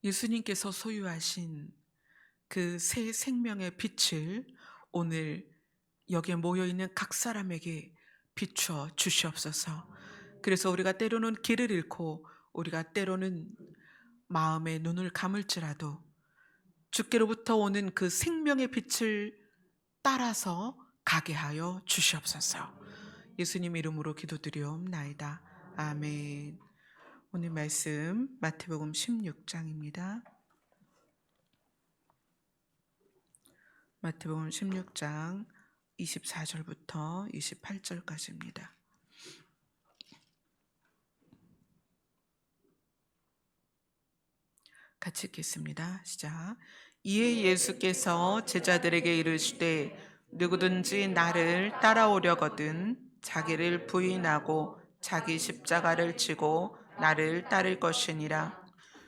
예수님께서 소유하신 그 새 생명의 빛을 오늘 여기에 모여 있는 각 사람에게 비추어 주시옵소서. 그래서 우리가 때로는 길을 잃고 우리가 때로는 마음의 눈을 감을지라도 주께로부터 오는 그 생명의 빛을 따라서 가게 하여 주시옵소서. 예수님 이름으로 기도드리옵나이다. 아멘. 오늘 말씀 마태복음 16장입니다. 마태복음 16장 24절부터 28절까지입니다. 같이 읽겠습니다. 시작. 이에 예수께서 제자들에게 이르시되 누구든지 나를 따라오려거든 자기를 부인하고 자기 십자가를 지고 나를 따를 것이니라.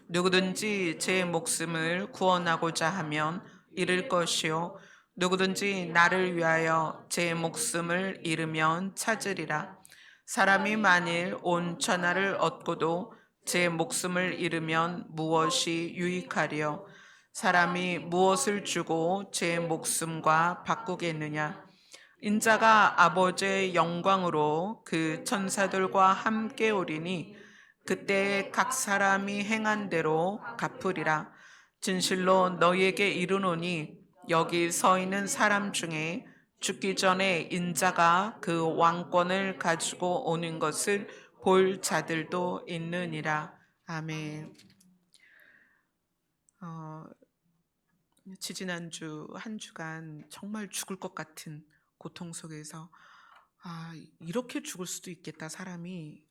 누구든지 제 목숨을 구원하고자 하면 잃을 것이요 누구든지 나를 위하여 제 목숨을 잃으면 찾으리라. 사람이 만일 온 천하를 얻고도 제 목숨을 잃으면 무엇이 유익하리요? 사람이 무엇을 주고 제 목숨과 바꾸겠느냐? 인자가 아버지의 영광으로 그 천사들과 함께 오리니 그때 각 사람이 행한 대로 갚으리라. 진실로 너희에게 이르노니 여기 서 있는 사람 중에 죽기 전에 인자가 그 왕권을 가지고 오는 것을 볼 자들도 있느니라. 아멘. 어, 지지난주 한 주간 정말 죽을 것 같은 고통 속에서 이렇게 죽을 수도 있겠다 사람이.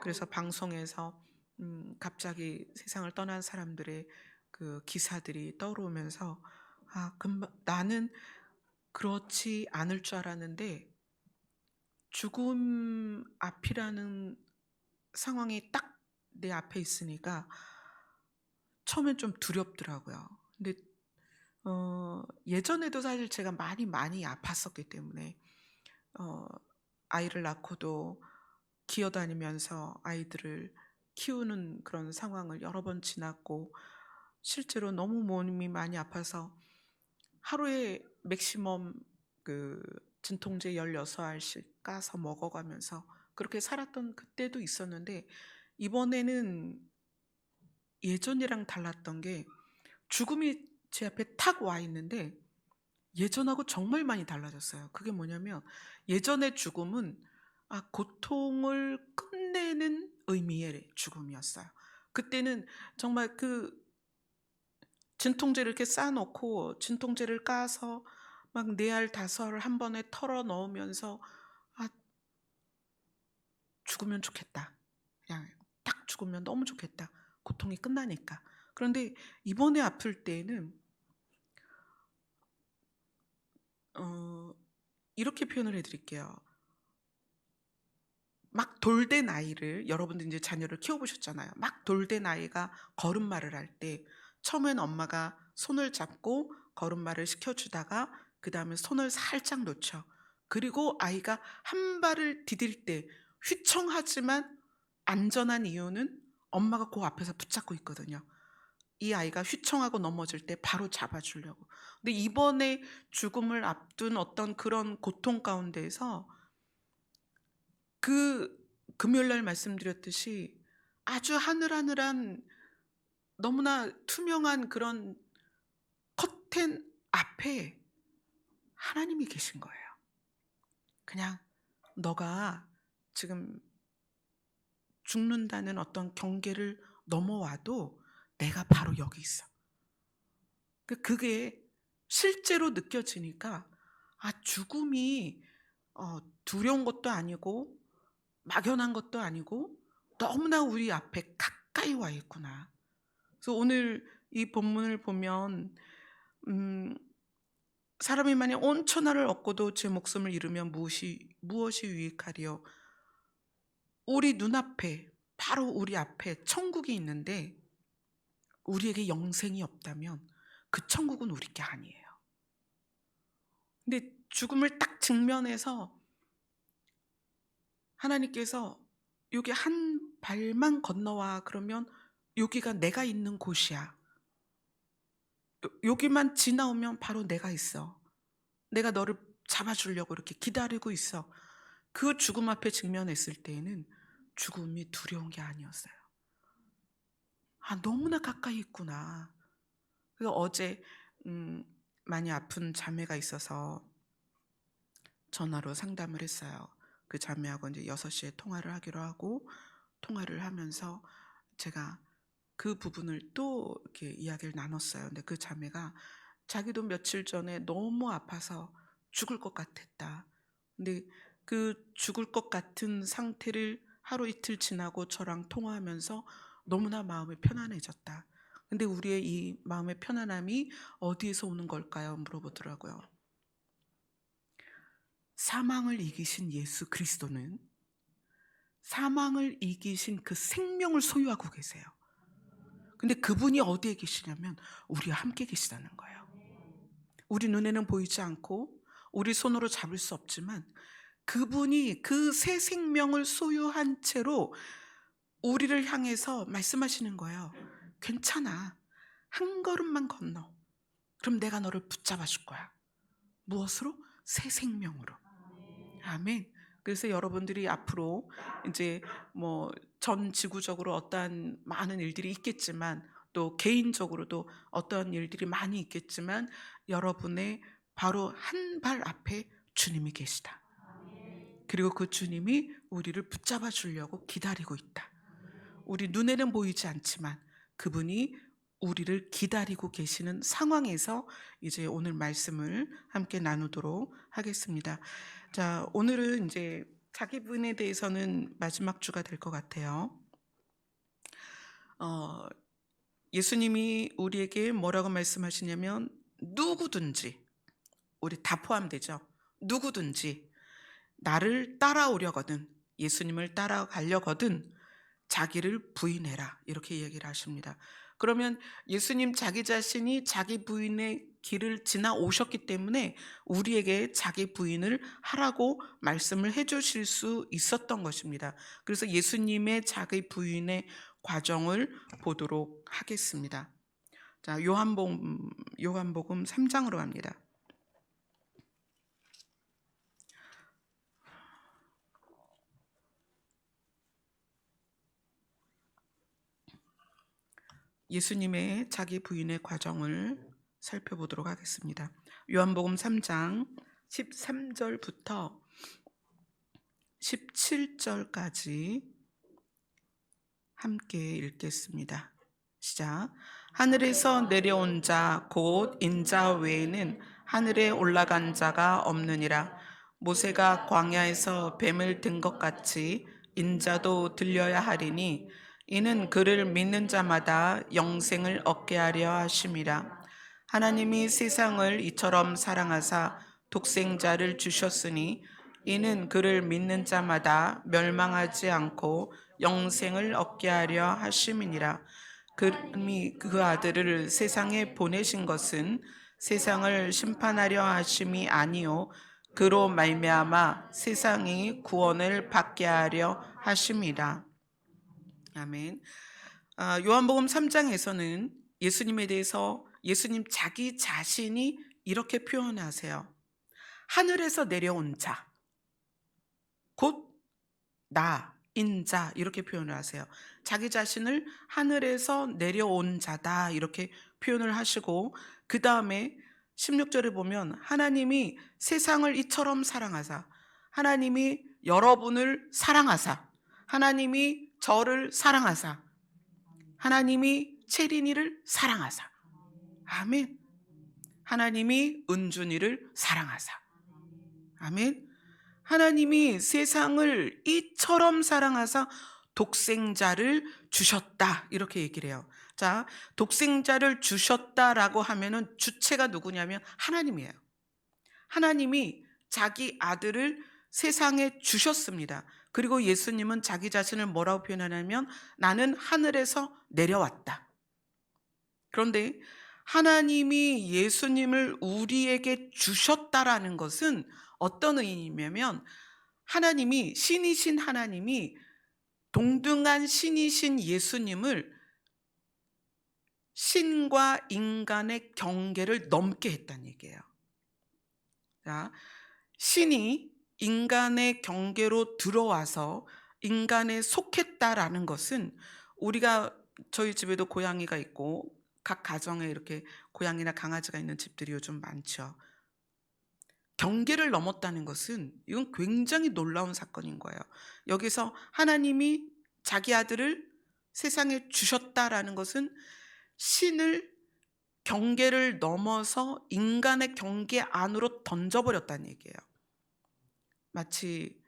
그래서 방송에서 갑자기 세상을 떠난 사람들의 그 기사들이 떠오르면서 금방 나는 그렇지 않을 줄 알았는데 죽음 앞이라는 상황이 딱 내 앞에 있으니까 처음엔 좀 두렵더라고요. 근데 예전에도 사실 제가 많이 아팠었기 때문에 어, 아이를 낳고도 기어다니면서 아이들을 키우는 그런 상황을 여러 번 지났고 실제로 너무 몸이 많이 아파서 하루에 맥시멈 그 진통제 16알씩 까서 먹어가면서 그렇게 살았던 그때도 있었는데 이번에는 예전이랑 달랐던 게 죽음이 제 앞에 탁 와 있는데 예전하고 정말 많이 달라졌어요. 그게 뭐냐면 예전의 죽음은 고통을 끝내는 의미의 죽음이었어요. 그때는 정말 그 진통제를 이렇게 쌓아놓고 진통제를 까서 막 네 알 다섯 알 한 번에 털어 넣으면서 아 죽으면 좋겠다. 그냥 딱 죽으면 너무 좋겠다. 고통이 끝나니까. 그런데 이번에 아플 때에는 어, 이렇게 표현을 해드릴게요. 막 돌된 아이를 여러분들 이제 자녀를 키워보셨잖아요. 막 돌된 아이가 걸음마를 할 때 처음엔 엄마가 손을 잡고 걸음마를 시켜주다가 그 다음에 손을 살짝 놓죠. 그리고 아이가 한 발을 디딜 때 휘청하지만 안전한 이유는 엄마가 그 앞에서 붙잡고 있거든요. 이 아이가 휘청하고 넘어질 때 바로 잡아주려고. 근데 이번에 죽음을 앞둔 어떤 그런 고통 가운데에서 그 금요일 날 말씀드렸듯이 아주 하늘하늘한 너무나 투명한 그런 커튼 앞에 하나님이 계신 거예요. 그냥 너가 지금 죽는다는 어떤 경계를 넘어와도 내가 바로 여기 있어. 그게 실제로 느껴지니까 죽음이 두려운 것도 아니고 막연한 것도 아니고 너무나 우리 앞에 가까이 와 있구나. 그래서 오늘 이 본문을 보면 사람이 만약 온 천하를 얻고도 제 목숨을 잃으면 무엇이 유익하리요? 우리 눈앞에 바로 우리 앞에 천국이 있는데 우리에게 영생이 없다면 그 천국은 우리 게 아니에요. 근데 죽음을 딱 직면해서 하나님께서 여기 한 발만 건너와 그러면 여기가 내가 있는 곳이야. 여기만 지나오면 바로 내가 있어. 내가 너를 잡아주려고 이렇게 기다리고 있어. 그 죽음 앞에 직면했을 때에는 죽음이 두려운 게 아니었어요. 아, 너무나 가까이 있구나. 그래서 어제 많이 아픈 자매가 있어서 전화로 상담을 했어요. 그 자매하고 이제 6시에 통화를 하기로 하고, 통화를 하면서 제가 그 부분을 또 이렇게 이야기를 나눴어요. 근데 그 자매가 자기도 며칠 전에 너무 아파서 죽을 것 같았다. 근데 그 죽을 것 같은 상태를 하루 이틀 지나고 저랑 통화하면서 너무나 마음이 편안해졌다. 근데 우리의 이 마음의 편안함이 어디에서 오는 걸까요? 물어보더라고요. 사망을 이기신 예수 그리스도는 사망을 이기신 그 생명을 소유하고 계세요. 근데 그분이 어디에 계시냐면 우리와 함께 계시다는 거예요. 우리 눈에는 보이지 않고 우리 손으로 잡을 수 없지만 그분이 그 새 생명을 소유한 채로 우리를 향해서 말씀하시는 거예요. 괜찮아. 한 걸음만 건너. 그럼 내가 너를 붙잡아 줄 거야. 무엇으로? 새 생명으로. 아멘. 그래서 여러분들이 앞으로 이제 뭐 전 지구적으로 어떠한 많은 일들이 있겠지만 또 개인적으로도 어떠한 일들이 많이 있겠지만 여러분의 바로 한 발 앞에 주님이 계시다. 그리고 그 주님이 우리를 붙잡아 주려고 기다리고 있다. 우리 눈에는 보이지 않지만 그분이 우리를 기다리고 계시는 상황에서 이제 오늘 말씀을 함께 나누도록 하겠습니다. 자, 오늘은 이제 자기 부인에 대해서는 마지막 주가 될 것 같아요. 예수님이 우리에게 뭐라고 말씀하시냐면 누구든지, 우리 다 포함되죠. 누구든지 나를 따라오려거든, 예수님을 따라가려거든 자기를 부인해라, 이렇게 얘기를 하십니다. 그러면 예수님 자기 자신이 자기 부인의 길을 지나오셨기 때문에 우리에게 자기 부인을 하라고 말씀을 해주실 수 있었던 것입니다. 그래서 예수님의 자기 부인의 과정을 보도록 하겠습니다. 자, 요한복음 3장으로 갑니다. 예수님의 자기 부인의 과정을 살펴보도록 하겠습니다. 요한복음 3장 13절부터 17절까지 함께 읽겠습니다. 시작. 하늘에서 내려온 자 곧 인자 외에는 하늘에 올라간 자가 없느니라. 모세가 광야에서 뱀을 든 것 같이 인자도 들려야 하리니 이는 그를 믿는 자마다 영생을 얻게 하려 하심이라. 하나님이 세상을 이처럼 사랑하사 독생자를 주셨으니 이는 그를 믿는 자마다 멸망하지 않고 영생을 얻게 하려 하심이니라. 그님이 그 아들을 세상에 보내신 것은 세상을 심판하려 하심이 아니요 그로 말미암아 세상이 구원을 받게 하려 하심이라. 아멘. 요한복음 3장에서는 예수님에 대해서 예수님 자기 자신이 이렇게 표현하세요. 하늘에서 내려온 자, 곧 나, 인자, 이렇게 표현을 하세요. 자기 자신을 하늘에서 내려온 자다, 이렇게 표현을 하시고, 그 다음에 16절에 보면 하나님이 세상을 이처럼 사랑하사, 하나님이 여러분을 사랑하사, 하나님이 저를 사랑하사, 하나님이 체린이를 사랑하사, 아멘. 하나님이 은준이를 사랑하사, 아멘. 하나님이 세상을 이처럼 사랑하사 독생자를 주셨다, 이렇게 얘기를 해요. 자, 독생자를 주셨다라고 하면은 주체가 누구냐면 하나님이에요. 하나님이 자기 아들을 세상에 주셨습니다. 그리고 예수님은 자기 자신을 뭐라고 표현하냐면 나는 하늘에서 내려왔다. 그런데 하나님이 예수님을 우리에게 주셨다라는 것은 어떤 의미냐면 하나님이, 신이신 하나님이 동등한 신이신 예수님을 신과 인간의 경계를 넘게 했다는 얘기예요. 자, 신이 인간의 경계로 들어와서 인간에 속했다라는 것은, 우리가 저희 집에도 고양이가 있고 각 가정에 이렇게 고양이나 강아지가 있는 집들이 요즘 많죠. 경계를 넘었다는 것은 이건 굉장히 놀라운 사건인 거예요. 여기서 하나님이 자기 아들을 세상에 주셨다라는 것은 신을 경계를 넘어서 인간의 경계 안으로 던져버렸다는 얘기예요. 마치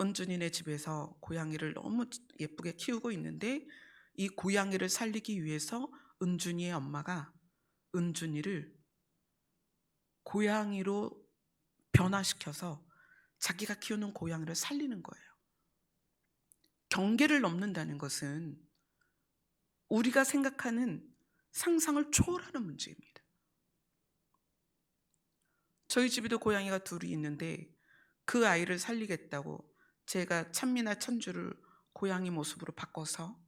은준이네 집에서 고양이를 너무 예쁘게 키우고 있는데, 이 고양이를 살리기 위해서 은준이의 엄마가 은준이를 고양이로 변화시켜서 자기가 키우는 고양이를 살리는 거예요. 경계를 넘는다는 것은 우리가 생각하는 상상을 초월하는 문제입니다. 저희 집에도 고양이가 둘이 있는데 그 아이를 살리겠다고 제가 찬미나 천주를 고양이 모습으로 바꿔서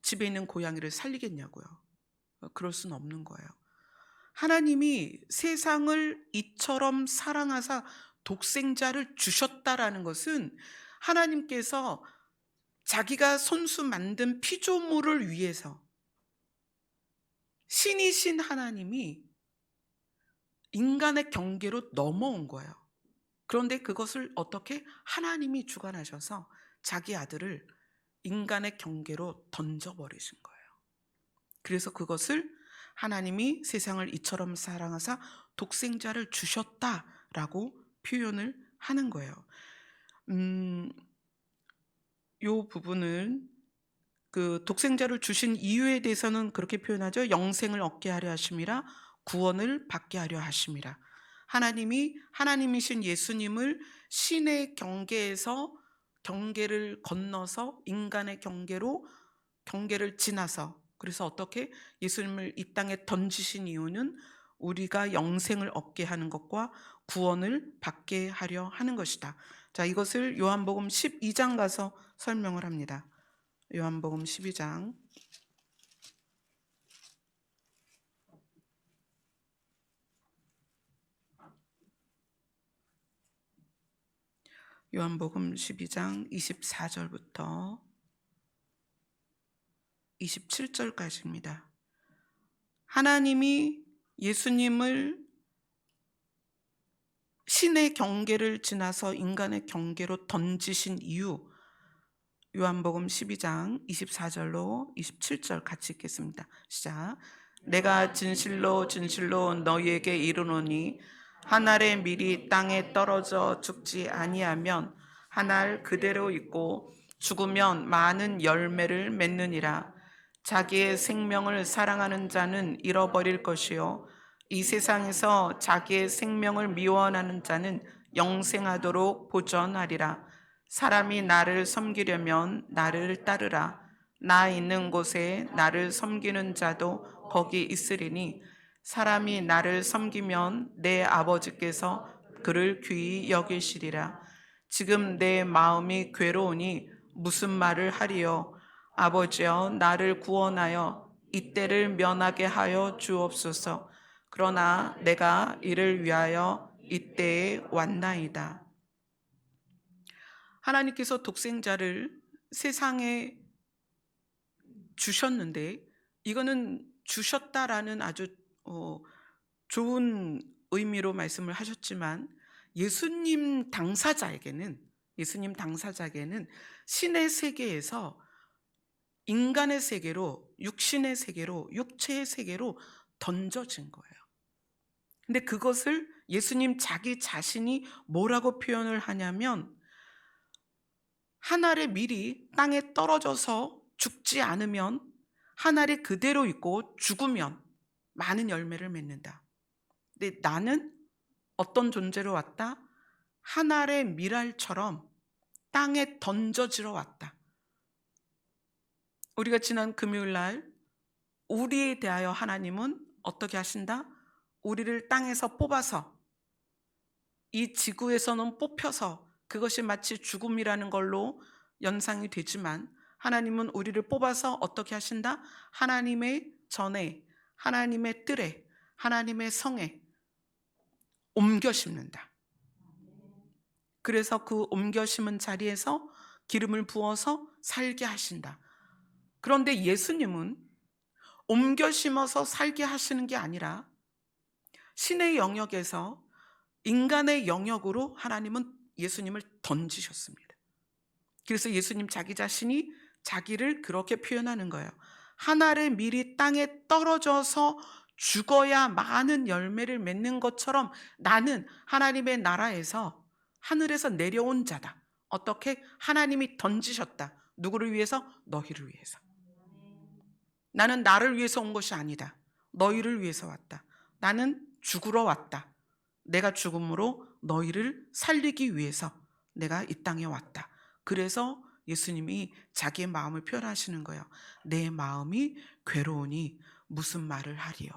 집에 있는 고양이를 살리겠냐고요. 그럴 수는 없는 거예요. 하나님이 세상을 이처럼 사랑하사 독생자를 주셨다라는 것은 하나님께서 자기가 손수 만든 피조물을 위해서 신이신 하나님이 인간의 경계로 넘어온 거예요. 그런데 그것을 어떻게 하나님이 주관하셔서 자기 아들을 인간의 경계로 던져버리신 거예요. 그래서 그것을 하나님이 세상을 이처럼 사랑하사 독생자를 주셨다라고 표현을 하는 거예요. 이 부분은 그 독생자를 주신 이유에 대해서는 그렇게 표현하죠. 영생을 얻게 하려 하심이라, 구원을 받게 하려 하심이라. 하나님이 하나님이신 예수님을 신의 경계에서 경계를 건너서 인간의 경계를 지나서, 그래서 어떻게 예수님을 이 땅에 던지신 이유는 우리가 영생을 얻게 하는 것과 구원을 받게 하려 하는 것이다. 자, 이것을 요한복음 12장 가서 설명을 합니다. 요한복음 12장. 요한복음 12장 24절부터 27절까지입니다. 하나님이 예수님을 신의 경계를 지나서 인간의 경계로 던지신 이유, 요한복음 12장 24절로 27절 같이 읽겠습니다. 시작. 내가 진실로 진실로 너희에게 이르노니 한 알의 밀이 땅에 떨어져 죽지 아니하면 한 알 그대로 있고 죽으면 많은 열매를 맺느니라. 자기의 생명을 사랑하는 자는 잃어버릴 것이요 이 세상에서 자기의 생명을 미워하는 자는 영생하도록 보전하리라. 사람이 나를 섬기려면 나를 따르라. 나 있는 곳에 나를 섬기는 자도 거기 있으리니 사람이 나를 섬기면 내 아버지께서 그를 귀히 여기시리라. 지금 내 마음이 괴로우니 무슨 말을 하리요. 아버지여, 나를 구원하여 이때를 면하게 하여 주옵소서. 그러나 내가 이를 위하여 이때에 왔나이다. 하나님께서 독생자를 세상에 주셨는데, 이거는 주셨다라는 아주 좋은 의미로 말씀을 하셨지만, 예수님 당사자에게는 신의 세계에서 인간의 세계로, 육신의 세계로, 육체의 세계로 던져진 거예요. 근데 그것을 예수님 자기 자신이 뭐라고 표현을 하냐면, 한 알의 밀이 땅에 떨어져서 죽지 않으면 한 알이 그대로 있고 죽으면 많은 열매를 맺는다. 근데 나는 어떤 존재로 왔다? 한 알의 밀알처럼 땅에 던져지러 왔다. 우리가 지난 금요일 날 우리에 대하여 하나님은 어떻게 하신다? 우리를 땅에서 뽑아서, 이 지구에서는 뽑혀서 그것이 마치 죽음이라는 걸로 연상이 되지만, 하나님은 우리를 뽑아서 어떻게 하신다? 하나님의 전에, 하나님의 뜰에, 하나님의 성에 옮겨 심는다. 그래서 그 옮겨 심은 자리에서 기름을 부어서 살게 하신다. 그런데 예수님은 옮겨 심어서 살게 하시는 게 아니라 신의 영역에서 인간의 영역으로 하나님은 예수님을 던지셨습니다. 그래서 예수님 자기 자신이 자기를 그렇게 표현하는 거예요. 한 알의 밀이 땅에 떨어져서 죽어야 많은 열매를 맺는 것처럼 나는 하나님의 나라에서 하늘에서 내려온 자다. 어떻게? 하나님이 던지셨다. 누구를 위해서? 너희를 위해서. 나는 나를 위해서 온 것이 아니다. 너희를 위해서 왔다. 나는 죽으러 왔다. 내가 죽음으로 너희를 살리기 위해서 내가 이 땅에 왔다. 그래서 예수님이 자기의 마음을 표현하시는 거예요. 내 마음이 괴로우니 무슨 말을 하리요.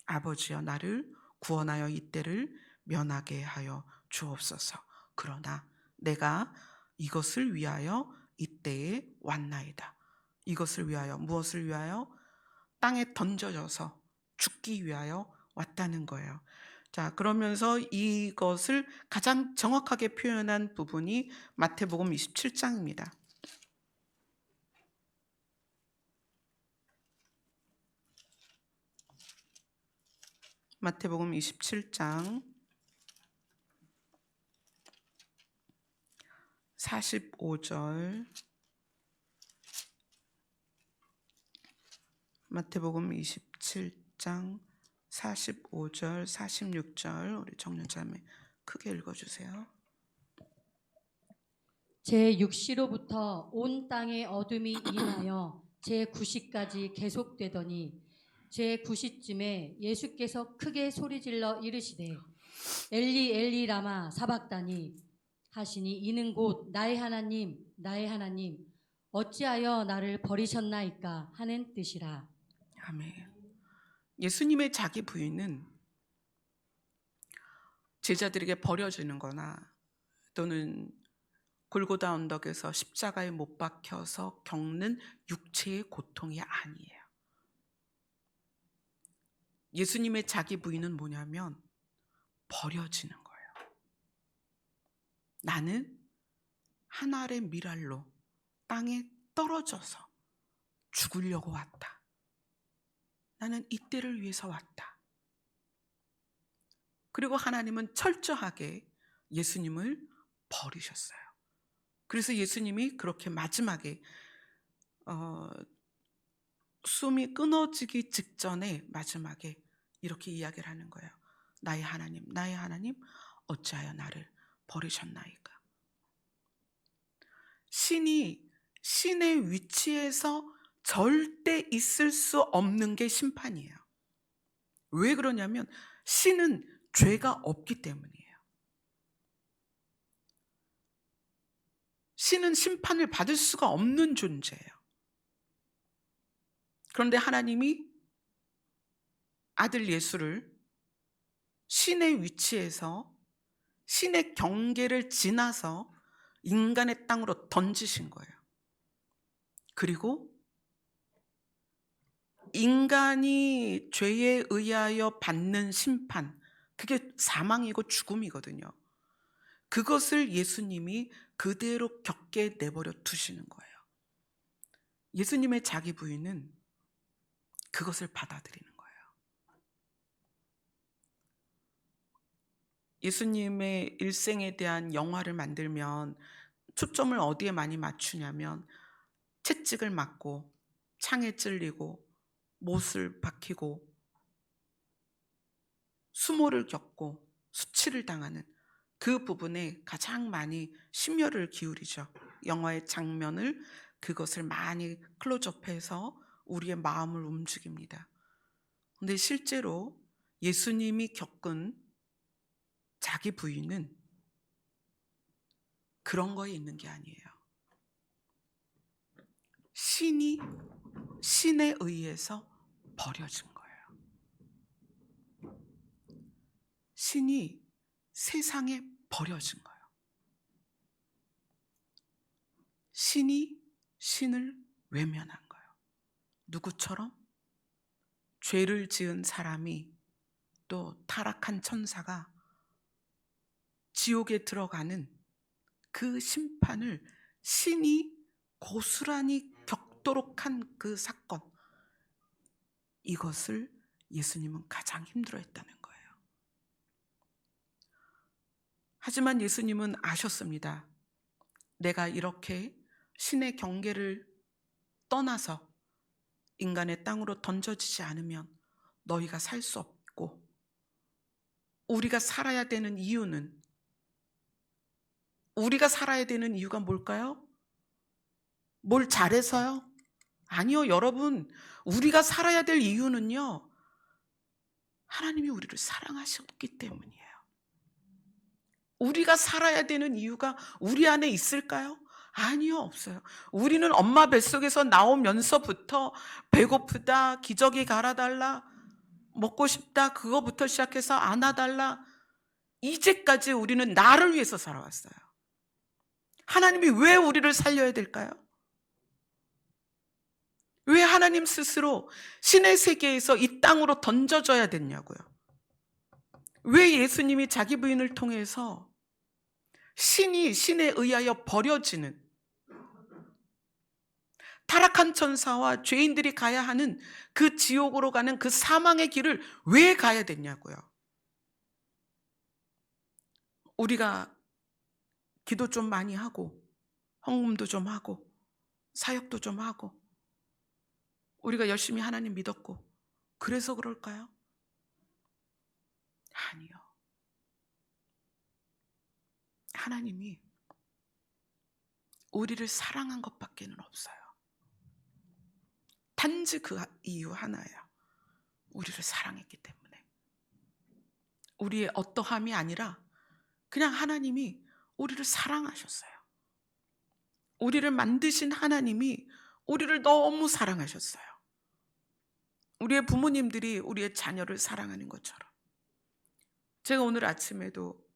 아버지여 나를 구원하여 이 때를 면하게 하여 주옵소서. 그러나 내가 이것을 위하여 이때에 왔나이다. 이것을 위하여, 무엇을 위하여? 땅에 던져져서 죽기 위하여 왔다는 거예요. 자, 그러면서 이것을 가장 정확하게 표현한 부분이 마태복음 27장입니다. 마태복음 27장 45절, 마태복음 27장 45절, 46절 우리 청년자매 크게 읽어주세요. 제 6시로부터 온 땅에 어둠이 임하여 제 9시까지 계속되더니 제 9시쯤에 예수께서 크게 소리질러 이르시되 엘리 엘리 라마 사박다니 하시니 이는 곧 나의 하나님 나의 하나님 어찌하여 나를 버리셨나이까 하는 뜻이라. 아멘. 예수님의 자기 부인은 제자들에게 버려지는 거나 또는 골고다 언덕에서 십자가에 못 박혀서 겪는 육체의 고통이 아니에요. 예수님의 자기 부인은 뭐냐면 버려지는 거예요. 나는 한 알의 밀알로 땅에 떨어져서 죽으려고 왔다. 나는 이때를 위해서 왔다. 그리고 하나님은 철저하게 예수님을 버리셨어요. 그래서 예수님이 그렇게 마지막에 숨이 끊어지기 직전에 마지막에 이렇게 이야기를 하는 거예요. 나의 하나님 어찌하여 나를 버리셨나이까. 신이 신의 위치에서 절대 있을 수 없는 게 심판이에요. 왜 그러냐면 신은 죄가 없기 때문이에요. 신은 심판을 받을 수가 없는 존재예요. 그런데 하나님이 아들 예수를 신의 위치에서 신의 경계를 지나서 인간의 땅으로 던지신 거예요. 그리고 인간이 죄에 의하여 받는 심판, 그게 사망이고 죽음이거든요. 그것을 예수님이 그대로 겪게 내버려 두시는 거예요. 예수님의 자기 부인은 그것을 받아들이는 거예요. 예수님의 일생에 대한 영화를 만들면 초점을 어디에 많이 맞추냐면 채찍을 맞고 창에 찔리고 못을 박히고 수모를 겪고 수치를 당하는 그 부분에 가장 많이 심혈을 기울이죠. 영화의 장면을 그것을 많이 클로즈업해서 우리의 마음을 움직입니다. 근데 실제로 예수님이 겪은 자기 부인은 그런 거에 있는 게 아니에요. 신이 신에 의해서 버려진 거예요. 신이 세상에 버려진 거예요. 신이 신을 외면한 거예요. 누구처럼? 죄를 지은 사람이, 또 타락한 천사가 지옥에 들어가는 그 심판을 신이 고스란히 겪도록 한 그 사건, 이것을 예수님은 가장 힘들어했다는 거예요. 하지만 예수님은 아셨습니다. 내가 이렇게 신의 경계를 떠나서 인간의 땅으로 던져지지 않으면 너희가 살 수 없고, 우리가 살아야 되는 이유가 뭘까요? 뭘 잘해서요? 아니요, 여러분. 우리가 살아야 될 이유는요, 하나님이 우리를 사랑하셨기 때문이에요. 우리가 살아야 되는 이유가 우리 안에 있을까요? 아니요, 없어요. 우리는 엄마 뱃속에서 나오면서부터 배고프다, 기저귀 갈아달라, 먹고 싶다, 그거부터 시작해서 안아달라, 이제까지 우리는 나를 위해서 살아왔어요. 하나님이 왜 우리를 살려야 될까요? 왜 하나님 스스로 신의 세계에서 이 땅으로 던져져야 됐냐고요. 왜 예수님이 자기 부인을 통해서 신이 신에 의하여 버려지는, 타락한 천사와 죄인들이 가야 하는 그 지옥으로 가는 그 사망의 길을 왜 가야 됐냐고요. 우리가 기도 좀 많이 하고, 헌금도 좀 하고, 사역도 좀 하고, 우리가 열심히 하나님 믿었고, 그래서 그럴까요? 아니요. 하나님이 우리를 사랑한 것밖에는 없어요. 단지 그 이유 하나예요. 우리를 사랑했기 때문에. 우리의 어떠함이 아니라 그냥 하나님이 우리를 사랑하셨어요. 우리를 만드신 하나님이 우리를 너무 사랑하셨어요. 우리의 부모님들이 우리의 자녀를 사랑하는 것처럼. 제가 오늘 아침에도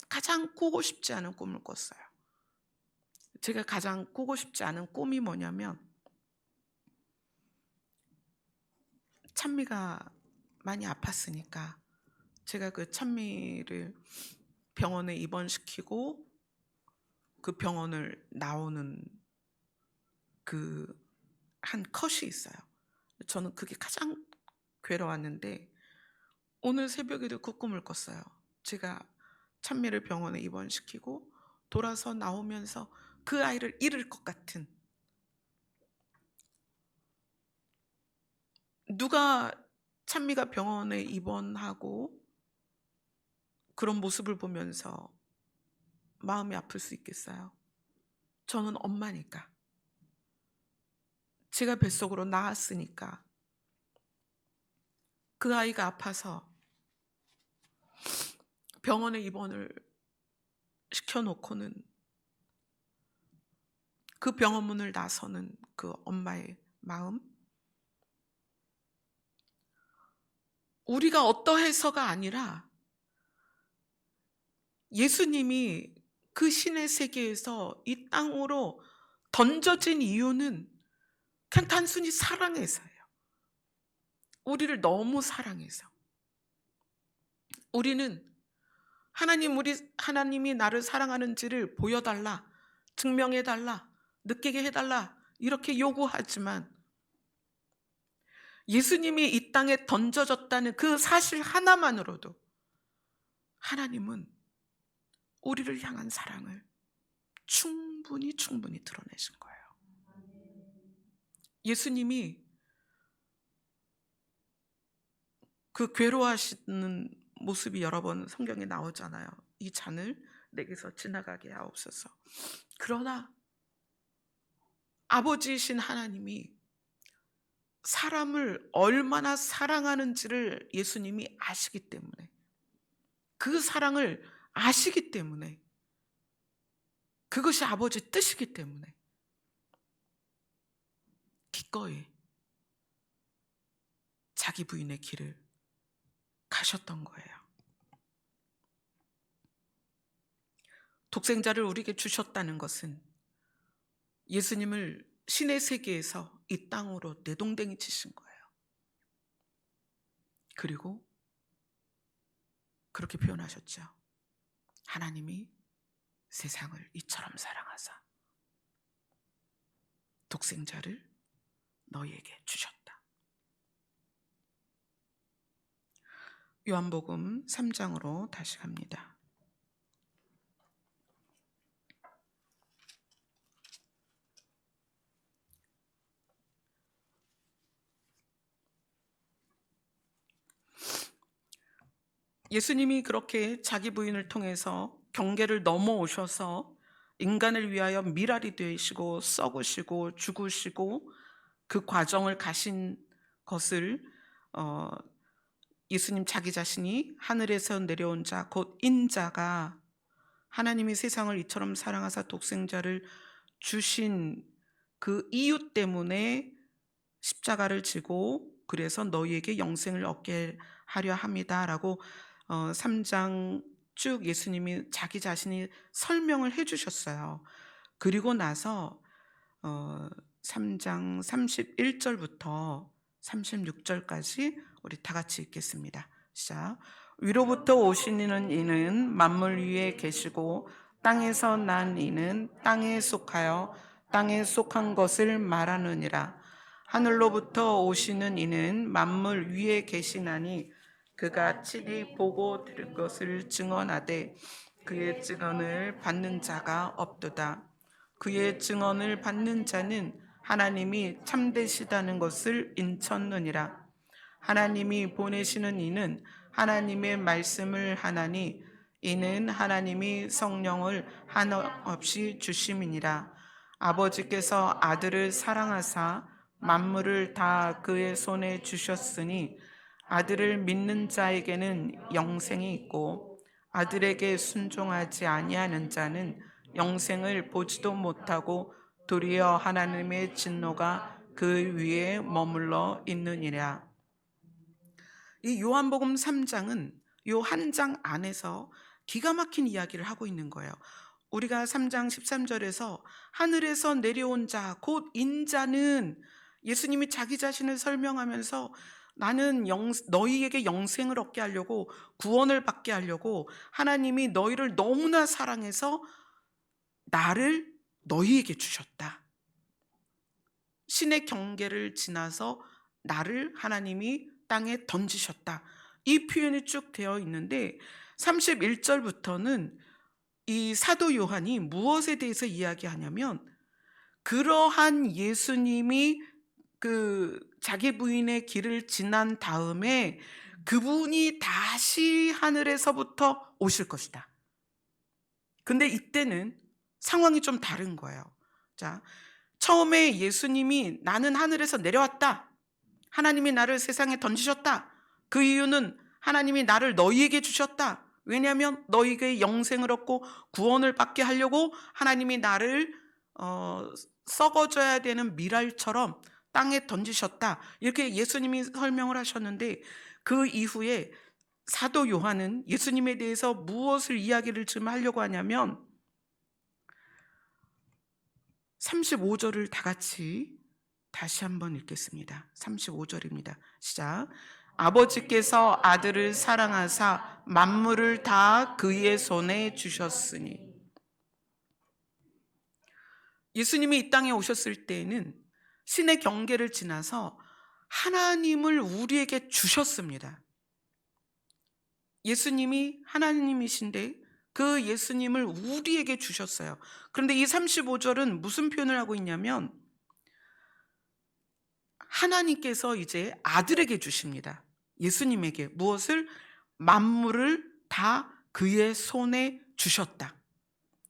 가장 꾸고 싶지 않은 꿈을 꿨어요. 제가 가장 꾸고 싶지 않은 꿈이 뭐냐면, 찬미가 많이 아팠으니까 제가 그 찬미를 병원에 입원시키고 그 병원을 나오는 그 한 컷이 있어요. 저는 그게 가장 괴로웠는데 오늘 새벽에도 그 꿈을 꿨어요. 제가 찬미를 병원에 입원시키고 돌아서 나오면서 그 아이를 잃을 것 같은, 누가 찬미가 병원에 입원하고 그런 모습을 보면서 마음이 아플 수 있겠어요? 저는 엄마니까, 제가 뱃속으로 나왔으니까 그 아이가 아파서 병원에 입원을 시켜놓고는 그 병원 문을 나서는 그 엄마의 마음, 우리가 어떠해서가 아니라 예수님이 그 신의 세계에서 이 땅으로 던져진 이유는 그냥 단순히 사랑해서예요. 우리를 너무 사랑해서. 우리는 하나님이 나를 사랑하는지를 보여달라, 증명해달라, 느끼게 해달라, 이렇게 요구하지만 예수님이 이 땅에 던져졌다는 그 사실 하나만으로도 하나님은 우리를 향한 사랑을 충분히 드러내신 거예요. 예수님이 그 괴로워하시는 모습이 여러 번 성경에 나오잖아요. 이 잔을 내게서 지나가게 하옵소서. 그러나 아버지이신 하나님이 사람을 얼마나 사랑하는지를 예수님이 아시기 때문에, 그 사랑을 아시기 때문에, 그것이 아버지의 뜻이기 때문에 기꺼이 자기 부인의 길을 가셨던 거예요. 독생자를 우리에게 주셨다는 것은 예수님을 신의 세계에서 이 땅으로 내동댕이 치신 거예요. 그리고 그렇게 표현하셨죠. 하나님이 세상을 이처럼 사랑하사 독생자를 너희에게 주셨다. 요한복음 3장으로 다시 갑니다. 예수님이 그렇게 자기 부인을 통해서 경계를 넘어오셔서 인간을 위하여 미랄이 되시고 썩으시고 죽으시고 그 과정을 가신 것을 예수님 자기 자신이 하늘에서 내려온 자 곧 인자가 하나님이 세상을 이처럼 사랑하사 독생자를 주신 그 이유 때문에 십자가를 지고 그래서 너희에게 영생을 얻게 하려 합니다라고 3장 쭉 예수님이 자기 자신이 설명을 해 주셨어요. 그리고 나서 3장 31절부터 36절까지 우리 다 같이 읽겠습니다. 시작. 위로부터 오신 이는 만물 위에 계시고 땅에서 난 이는 땅에 속하여 땅에 속한 것을 말하느니라. 하늘로부터 오시는 이는 만물 위에 계시나니 그가 친히 보고 들은 것을 증언하되 그의 증언을 받는 자가 없도다. 그의 증언을 받는 자는 하나님이 참되시다는 것을 인쳤느니라. 하나님이 보내시는 이는 하나님의 말씀을 하나니 이는 하나님이 성령을 한없이 주심이니라. 아버지께서 아들을 사랑하사 만물을 다 그의 손에 주셨으니 아들을 믿는 자에게는 영생이 있고 아들에게 순종하지 아니하는 자는 영생을 보지도 못하고 도리어 하나님의 진노가 그 위에 머물러 있느니라. 이 요한복음 3장은 요 한 장 안에서 기가 막힌 이야기를 하고 있는 거예요. 우리가 3장 13절에서 하늘에서 내려온 자 곧 인자는 예수님이 자기 자신을 설명하면서 나는 너희에게 영생을 얻게 하려고 구원을 받게 하려고 하나님이 너희를 너무나 사랑해서 나를 너희에게 주셨다. 신의 경계를 지나서 나를 하나님이 땅에 던지셨다. 이 표현이 쭉 되어 있는데 31절부터는 이 사도 요한이 무엇에 대해서 이야기하냐면 그러한 예수님이 그 자기 부인의 길을 지난 다음에 그분이 다시 하늘에서부터 오실 것이다. 근데 이때는 상황이 좀 다른 거예요. 자, 처음에 예수님이 나는 하늘에서 내려왔다. 하나님이 나를 세상에 던지셨다. 그 이유는 하나님이 나를 너희에게 주셨다. 왜냐하면 너희에게 영생을 얻고 구원을 받게 하려고 하나님이 나를 썩어져야 되는 미랄처럼 땅에 던지셨다. 이렇게 예수님이 설명을 하셨는데 그 이후에 사도 요한은 예수님에 대해서 무엇을 이야기를 좀 하려고 하냐면 35절을 다 같이 다시 한번 읽겠습니다. 35절입니다. 시작. 아버지께서 아들을 사랑하사 만물을 다 그의 손에 주셨으니. 예수님이 이 땅에 오셨을 때에는 신의 경계를 지나서 하나님을 우리에게 주셨습니다. 예수님이 하나님이신데 그 예수님을 우리에게 주셨어요. 그런데 이 35절은 무슨 표현을 하고 있냐면 하나님께서 이제 아들에게 주십니다. 예수님에게 무엇을? 만물을 다 그의 손에 주셨다.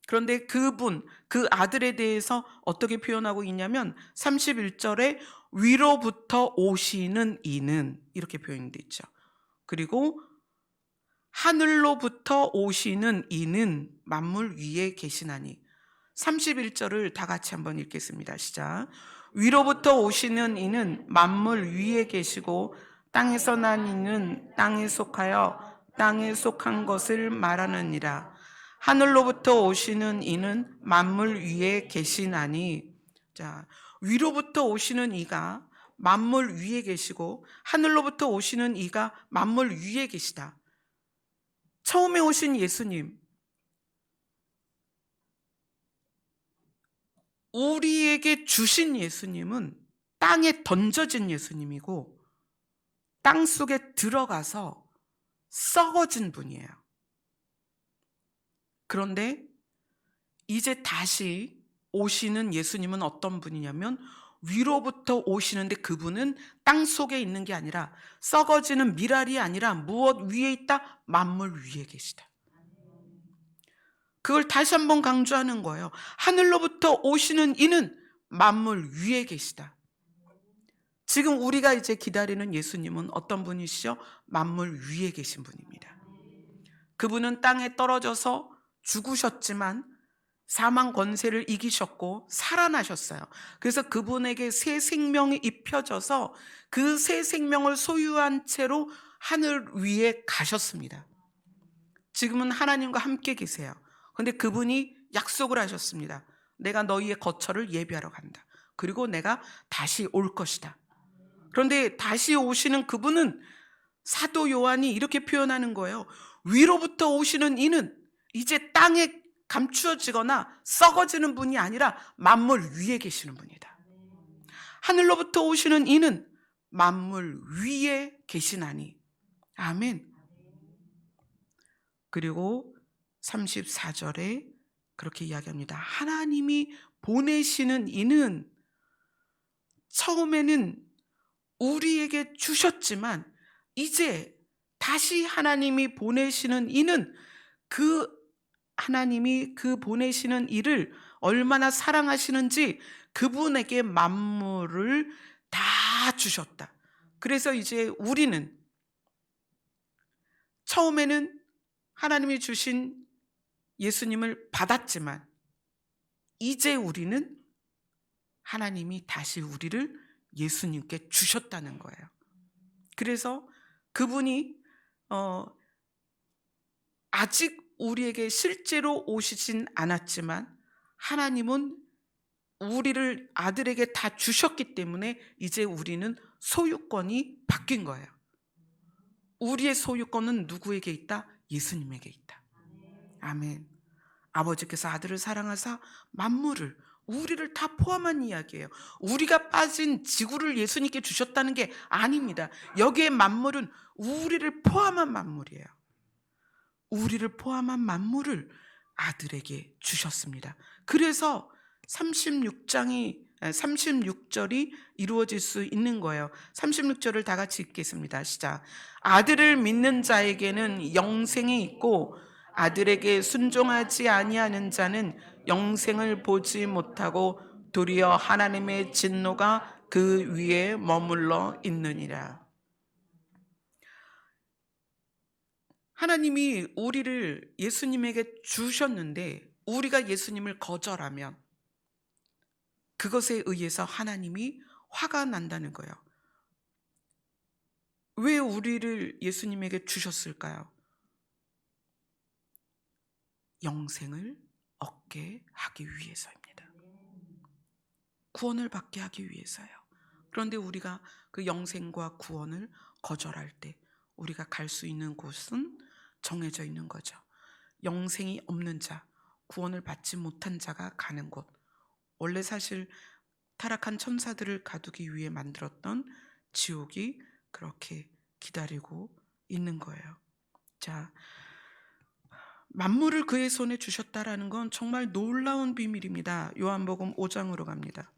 그런데 그분, 그 아들에 대해서 어떻게 표현하고 있냐면 31절에 위로부터 오시는 이는 이렇게 표현되어 있죠. 그리고 하늘로부터 오시는 이는 만물 위에 계시나니. 31절을 다 같이 한번 읽겠습니다. 시작. 위로부터 오시는 이는 만물 위에 계시고 땅에서 난 이는 땅에 속하여 땅에 속한 것을 말하느니라. 하늘로부터 오시는 이는 만물 위에 계시나니. 자, 위로부터 오시는 이가 만물 위에 계시고 하늘로부터 오시는 이가 만물 위에 계시다. 처음에 오신 예수님, 우리에게 주신 예수님은 땅에 던져진 예수님이고 땅 속에 들어가서 썩어진 분이에요. 그런데 이제 다시 오시는 예수님은 어떤 분이냐면 위로부터 오시는데 그분은 땅 속에 있는 게 아니라 썩어지는 미랄이 아니라 무엇 위에 있다? 만물 위에 계시다. 그걸 다시 한번 강조하는 거예요. 하늘로부터 오시는 이는 만물 위에 계시다. 지금 우리가 이제 기다리는 예수님은 어떤 분이시죠? 만물 위에 계신 분입니다. 그분은 땅에 떨어져서 죽으셨지만 사망 권세를 이기셨고 살아나셨어요. 그래서 그분에게 새 생명이 입혀져서 그 새 생명을 소유한 채로 하늘 위에 가셨습니다. 지금은 하나님과 함께 계세요. 그런데 그분이 약속을 하셨습니다. 내가 너희의 거처를 예비하러 간다. 그리고 내가 다시 올 것이다. 그런데 다시 오시는 그분은 사도 요한이 이렇게 표현하는 거예요. 위로부터 오시는 이는 이제 땅에 감추어지거나 썩어지는 분이 아니라 만물 위에 계시는 분이다. 하늘로부터 오시는 이는 만물 위에 계시나니. 아멘. 그리고 34절에 그렇게 이야기합니다. 하나님이 보내시는 이는 처음에는 우리에게 주셨지만 이제 다시 하나님이 보내시는 이는 그 하나님이 그 보내시는 이를 얼마나 사랑하시는지 그분에게 만물을 다 주셨다. 그래서 이제 우리는 처음에는 하나님이 주신 예수님을 받았지만 이제 우리는 하나님이 다시 우리를 예수님께 주셨다는 거예요. 그래서 그분이 아직 우리에게 실제로 오시진 않았지만 하나님은 우리를 아들에게 다 주셨기 때문에 이제 우리는 소유권이 바뀐 거예요. 우리의 소유권은 누구에게 있다? 예수님에게 있다. 아멘. 아버지께서 아들을 사랑하사 만물을 우리를 다 포함한 이야기예요. 우리가 빠진 지구를 예수님께 주셨다는 게 아닙니다. 여기에 만물은 우리를 포함한 만물이에요. 우리를 포함한 만물을 아들에게 주셨습니다. 그래서 36절이 이루어질 수 있는 거예요. 36절을 다 같이 읽겠습니다. 시작. 아들을 믿는 자에게는 영생이 있고 아들에게 순종하지 아니하는 자는 영생을 보지 못하고 도리어 하나님의 진노가 그 위에 머물러 있느니라. 하나님이 우리를 예수님에게 주셨는데 우리가 예수님을 거절하면 그것에 의해서 하나님이 화가 난다는 거예요. 왜 우리를 예수님에게 주셨을까요? 영생을 얻게 하기 위해서입니다. 구원을 받게 하기 위해서요. 그런데 우리가 그 영생과 구원을 거절할 때 우리가 갈 수 있는 곳은 정해져 있는 거죠. 영생이 없는 자, 구원을 받지 못한 자가 가는 곳. 원래 사실 타락한 천사들을 가두기 위해 만들었던 지옥이 그렇게 기다리고 있는 거예요. 자, 만물을 그의 손에 주셨다라는 건 정말 놀라운 비밀입니다. 요한복음 5장으로 갑니다.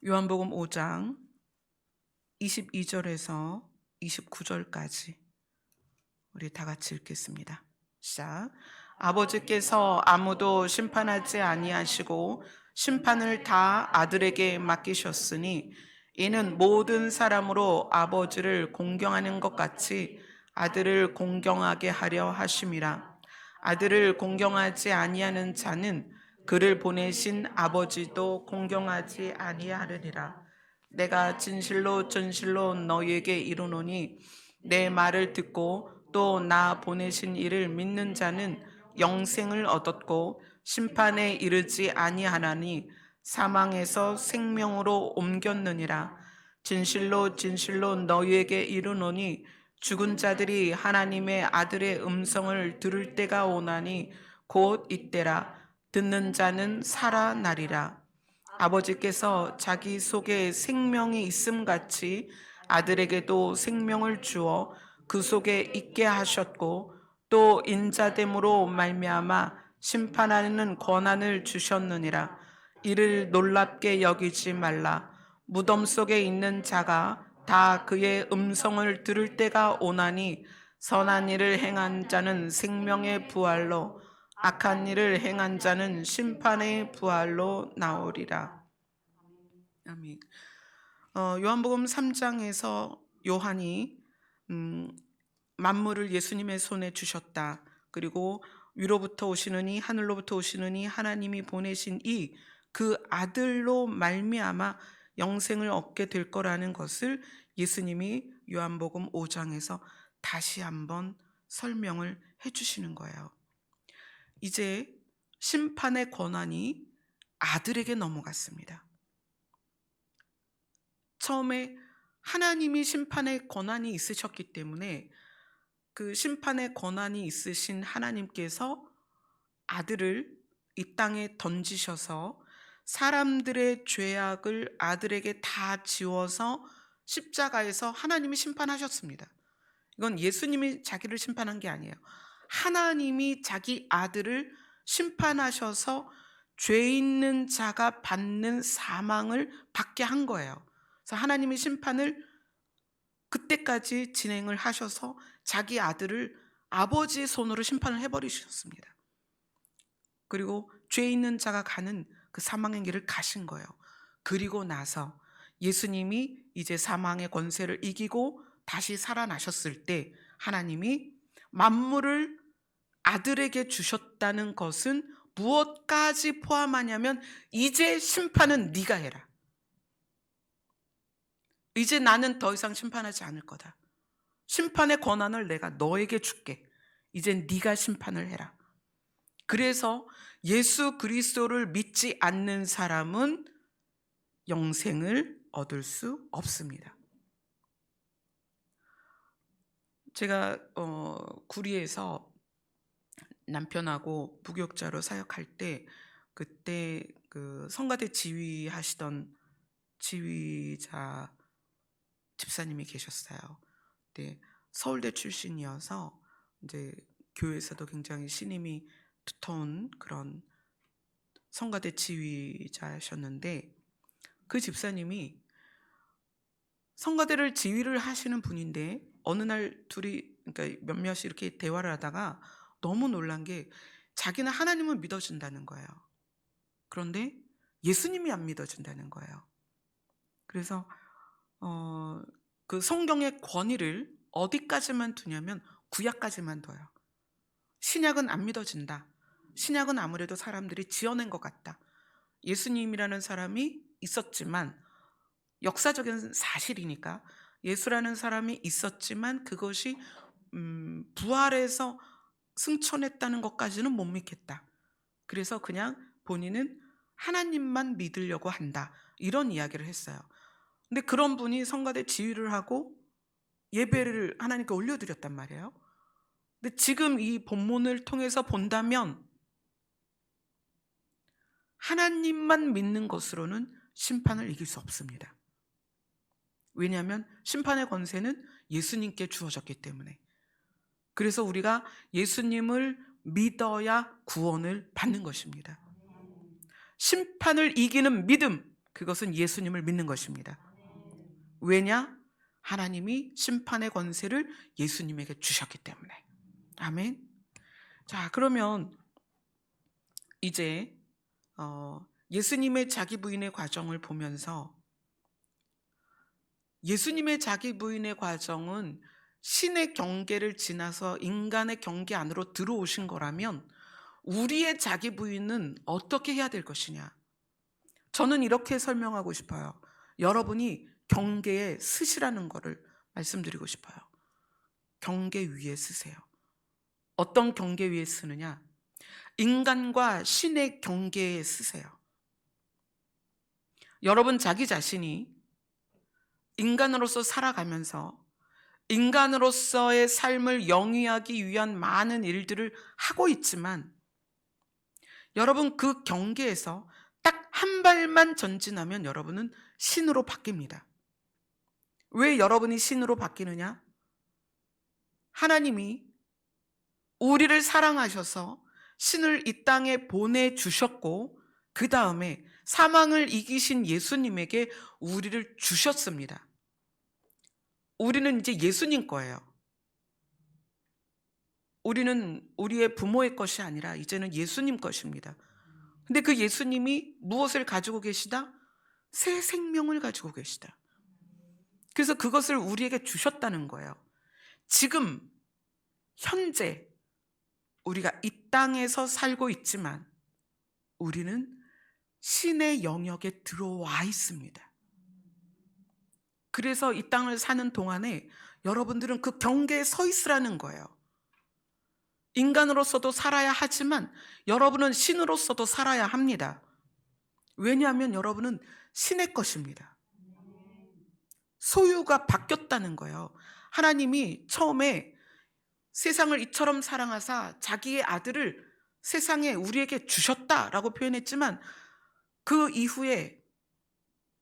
요한복음 5장 22절에서 29절까지 우리 다 같이 읽겠습니다. 시작. 아버지께서 아무도 심판하지 아니하시고 심판을 다 아들에게 맡기셨으니 이는 모든 사람으로 아버지를 공경하는 것 같이 아들을 공경하게 하려 하심이라. 아들을 공경하지 아니하는 자는 그를 보내신 아버지도 공경하지 아니하리라. 내가 진실로 진실로 너희에게 이르노니 내 말을 듣고 또 나 보내신 이를 믿는 자는 영생을 얻었고 심판에 이르지 아니하나니 사망에서 생명으로 옮겼느니라. 진실로 진실로 너희에게 이르노니 죽은 자들이 하나님의 아들의 음성을 들을 때가 오나니 곧 이때라. 듣는 자는 살아나리라. 아버지께서 자기 속에 생명이 있음 같이 아들에게도 생명을 주어 그 속에 있게 하셨고 또 인자됨으로 말미암아 심판하는 권한을 주셨느니라. 이를 놀랍게 여기지 말라. 무덤 속에 있는 자가 다 그의 음성을 들을 때가 오나니 선한 일을 행한 자는 생명의 부활로 악한 일을 행한 자는 심판의 부활로 나오리라. 아멘. 요한복음 3장에서 요한이 만물을 예수님의 손에 주셨다. 그리고 위로부터 오시느니 하늘로부터 오시느니 하나님이 보내신 이 그 아들로 말미암아 영생을 얻게 될 거라는 것을 예수님이 요한복음 5장에서 다시 한번 설명을 해 주시는 거예요. 이제 심판의 권한이 아들에게 넘어갔습니다. 처음에 하나님이 심판의 권한이 있으셨기 때문에 그 심판의 권한이 있으신 하나님께서 아들을 이 땅에 던지셔서 사람들의 죄악을 아들에게 다 지워서 십자가에서 하나님이 심판하셨습니다. 이건 예수님이 자기를 심판한 게 아니에요. 하나님이 자기 아들을 심판하셔서 죄 있는 자가 받는 사망을 받게 한 거예요. 그래서 하나님이 심판을 그때까지 진행을 하셔서 자기 아들을 아버지의 손으로 심판을 해버리셨습니다. 그리고 죄 있는 자가 가는 그 사망의 길을 가신 거예요. 그리고 나서 예수님이 이제 사망의 권세를 이기고 다시 살아나셨을 때 하나님이 만물을 아들에게 주셨다는 것은 무엇까지 포함하냐면 이제 심판은 네가 해라. 이제 나는 더 이상 심판하지 않을 거다. 심판의 권한을 내가 너에게 줄게. 이제 네가 심판을 해라. 그래서 예수 그리스도를 믿지 않는 사람은 영생을 얻을 수 없습니다. 제가 구리에서 남편하고 부교육자로 사역할 때 그때 그 성가대 지휘하시던 지휘자 집사님이 계셨어요. 네, 서울대 출신이어서 이제 교회에서도 굉장히 신임이 두터운 그런 성가대 지휘자셨는데 그 집사님이 성가대를 지휘를 하시는 분인데 어느 날 둘이 그러니까 몇몇이 이렇게 대화를 하다가 너무 놀란 게 자기는 하나님을 믿어준다는 거예요. 그런데 예수님이 안 믿어준다는 거예요. 그래서 그 성경의 권위를 어디까지만 두냐면 구약까지만 둬요. 신약은 안 믿어진다. 신약은 아무래도 사람들이 지어낸 것 같다. 예수님이라는 사람이 있었지만 역사적인 사실이니까 예수라는 사람이 있었지만 그것이 부활해서 승천했다는 것까지는 못 믿겠다. 그래서 그냥 본인은 하나님만 믿으려고 한다. 이런 이야기를 했어요. 근데 그런 분이 성가대 지휘를 하고 예배를 하나님께 올려드렸단 말이에요. 근데 지금 이 본문을 통해서 본다면 하나님만 믿는 것으로는 심판을 이길 수 없습니다. 왜냐하면 심판의 권세는 예수님께 주어졌기 때문에. 그래서 우리가 예수님을 믿어야 구원을 받는 것입니다. 심판을 이기는 믿음, 그것은 예수님을 믿는 것입니다. 왜냐? 하나님이 심판의 권세를 예수님에게 주셨기 때문에. 아멘. 자, 그러면 이제 예수님의 자기 부인의 과정을 보면서 예수님의 자기 부인의 과정은 신의 경계를 지나서 인간의 경계 안으로 들어오신 거라면 우리의 자기 부인은 어떻게 해야 될 것이냐? 저는 이렇게 설명하고 싶어요. 여러분이 경계에 서시라는 것을 말씀드리고 싶어요. 경계 위에 쓰세요. 어떤 경계 위에 쓰느냐? 인간과 신의 경계에 쓰세요. 여러분 자기 자신이 인간으로서 살아가면서 인간으로서의 삶을 영위하기 위한 많은 일들을 하고 있지만 여러분 그 경계에서 딱 한 발만 전진하면 여러분은 신으로 바뀝니다. 왜 여러분이 신으로 바뀌느냐? 하나님이 우리를 사랑하셔서 신을 이 땅에 보내주셨고 그 다음에 사망을 이기신 예수님에게 우리를 주셨습니다. 우리는 이제 예수님 거예요. 우리는 우리의 부모의 것이 아니라 이제는 예수님 것입니다. 근데 그 예수님이 무엇을 가지고 계시다? 새 생명을 가지고 계시다. 그래서 그것을 우리에게 주셨다는 거예요. 지금 현재 우리가 이 땅에서 살고 있지만 우리는 신의 영역에 들어와 있습니다. 그래서 이 땅을 사는 동안에 여러분들은 그 경계에 서 있으라는 거예요. 인간으로서도 살아야 하지만 여러분은 신으로서도 살아야 합니다. 왜냐하면 여러분은 신의 것입니다. 소유가 바뀌었다는 거예요. 하나님이 처음에 세상을 이처럼 사랑하사 자기의 아들을 세상에 우리에게 주셨다라고 표현했지만 그 이후에